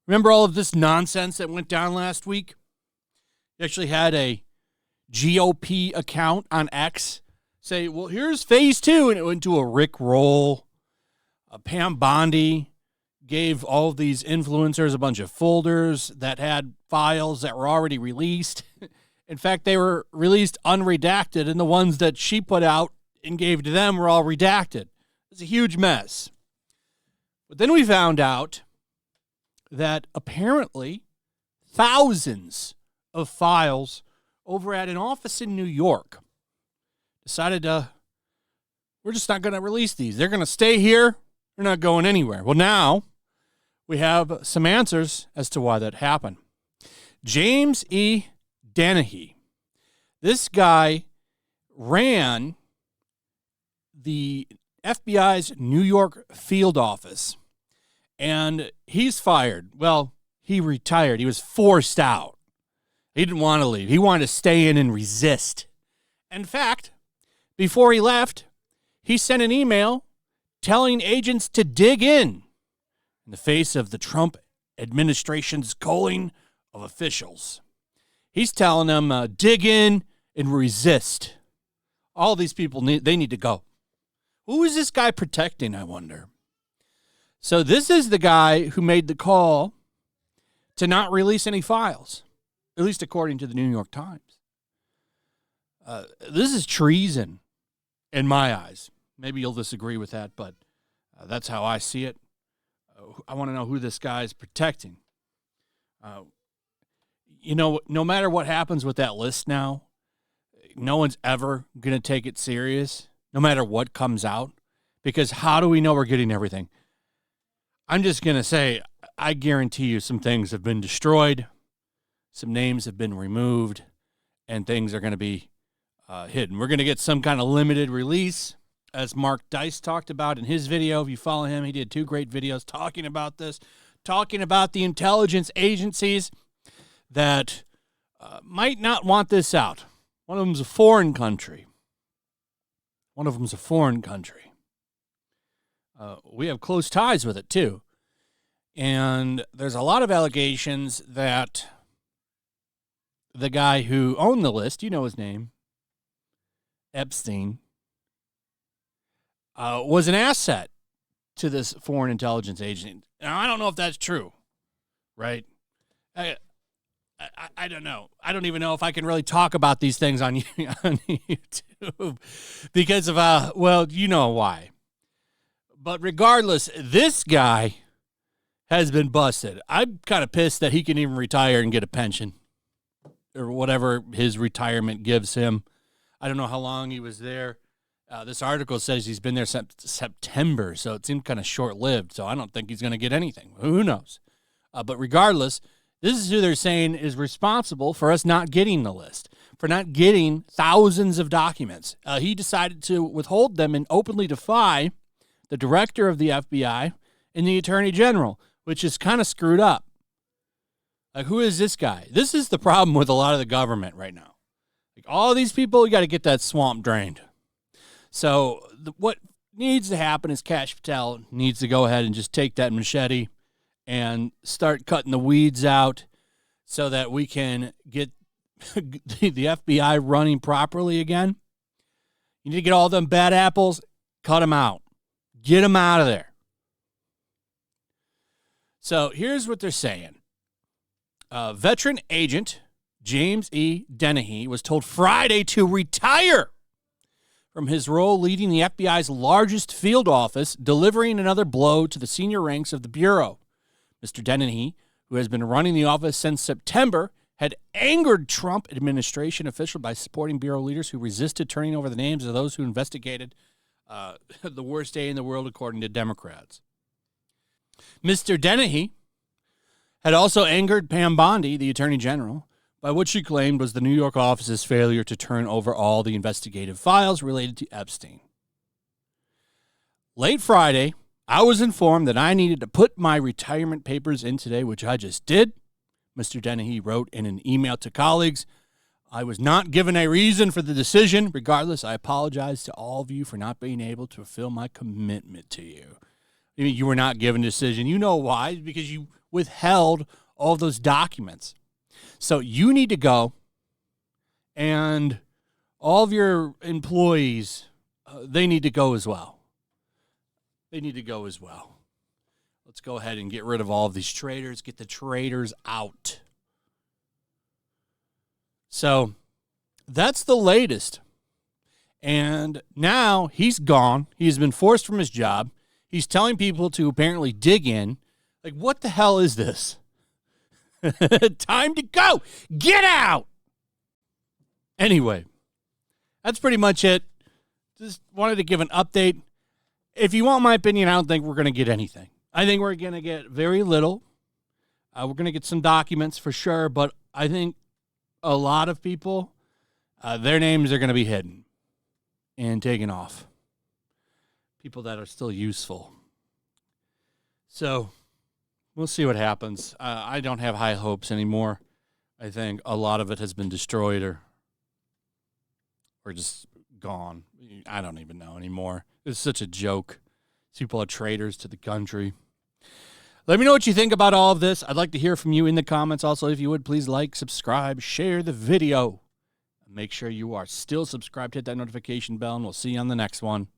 Remember all of this nonsense that went down last week? You actually had a GOP account on X say, well, here's phase 2, and it went to a Rick Roll. Pam Bondi gave all of these influencers a bunch of folders that had files that were already released. In fact, they were released unredacted, and the ones that she put out and gave to them were all redacted. It's a huge mess. But then we found out that apparently thousands of files over at an office in New York decided we're just not going to release these. They're going to stay here. They're not going anywhere. Well, now we have some answers as to why that happened. James E. Dennehy. This guy ran the FBI's New York field office, and he's fired. Well, he retired. He was forced out. He didn't want to leave. He wanted to stay in and resist. In fact, before he left, he sent an email telling agents to dig in the face of the Trump administration's culling of officials. He's telling them, dig in and resist. All these people, they need to go. Who is this guy protecting, I wonder? So this is the guy who made the call to not release any files, at least according to the New York Times. This is treason in my eyes. Maybe you'll disagree with that, but that's how I see it. I want to know who this guy is protecting. No matter what happens with that list now, no one's ever going to take it serious, no matter what comes out, because how do we know we're getting everything? I'm just going to say, I guarantee you some things have been destroyed, some names have been removed, and things are going to be hidden. We're going to get some kind of limited release, as Mark Dice talked about in his video. If you follow him, he did 2 great videos talking about this, talking about the intelligence agencies that might not want this out. One of them's a foreign country. We have close ties with it, too. And there's a lot of allegations that the guy who owned the list, you know his name, Epstein, was an asset to this foreign intelligence agent. Now, I don't know if that's true, right? I don't know. I don't even know if I can really talk about these things on YouTube because of, well, you know why. But regardless, this guy has been busted. I'm kind of pissed that he can even retire and get a pension or whatever his retirement gives him. I don't know how long he was there. This article says he's been there since September, so it seemed kind of short-lived, so I don't think he's going to get anything. Who knows? But regardless, this is who they're saying is responsible for us not getting the list, for not getting thousands of documents. He decided to withhold them and openly defy the director of the FBI and the attorney general, which is kind of screwed up. Like, who is this guy? This is the problem with a lot of the government right now. Like, all these people, you got to get that swamp drained. So what needs to happen is Kash Patel needs to go ahead and just take that machete and start cutting the weeds out so that we can get the FBI running properly again. You need to get all them bad apples, cut them out. Get them out of there. So here's what they're saying. Veteran agent James E. Dennehy was told Friday to retire from his role leading the FBI's largest field office, delivering another blow to the senior ranks of the Bureau. Mr. Dennehy, who has been running the office since September, had angered Trump administration officials by supporting Bureau leaders who resisted turning over the names of those who investigated the worst day in the world, according to Democrats. Mr. Dennehy had also angered Pam Bondi, the attorney general, by what she claimed was the New York office's failure to turn over all the investigative files related to Epstein. Late Friday, I was informed that I needed to put my retirement papers in today, which I just did. Mr. Dennehy wrote in an email to colleagues I was not given a reason for the decision. Regardless, I apologize to all of you for not being able to fulfill my commitment to you. I mean, you were not given a decision. You know why? Because you withheld all of those documents. So you need to go, and all of your employees, they need to go as well. They need to go as well. Let's go ahead and get rid of all of these traitors. Get the traitors out. So that's the latest. And now he's gone. He's been forced from his job. He's telling people to apparently dig in. Like, what the hell is this? Time to go. Get out. Anyway, that's pretty much it. Just wanted to give an update. If you want my opinion, I don't think we're going to get anything. I think we're going to get very little. We're going to get some documents for sure, but I think a lot of people, their names are going to be hidden and taken off. People that are still useful. So we'll see what happens. I don't have high hopes anymore. I think a lot of it has been destroyed or just gone. I don't even know anymore. It's such a joke. People are traitors to the country. Let me know what you think about all of this. I'd like to hear from you in the comments. Also, if you would, please like, subscribe, share the video. Make sure you are still subscribed. Hit that notification bell, and we'll see you on the next one.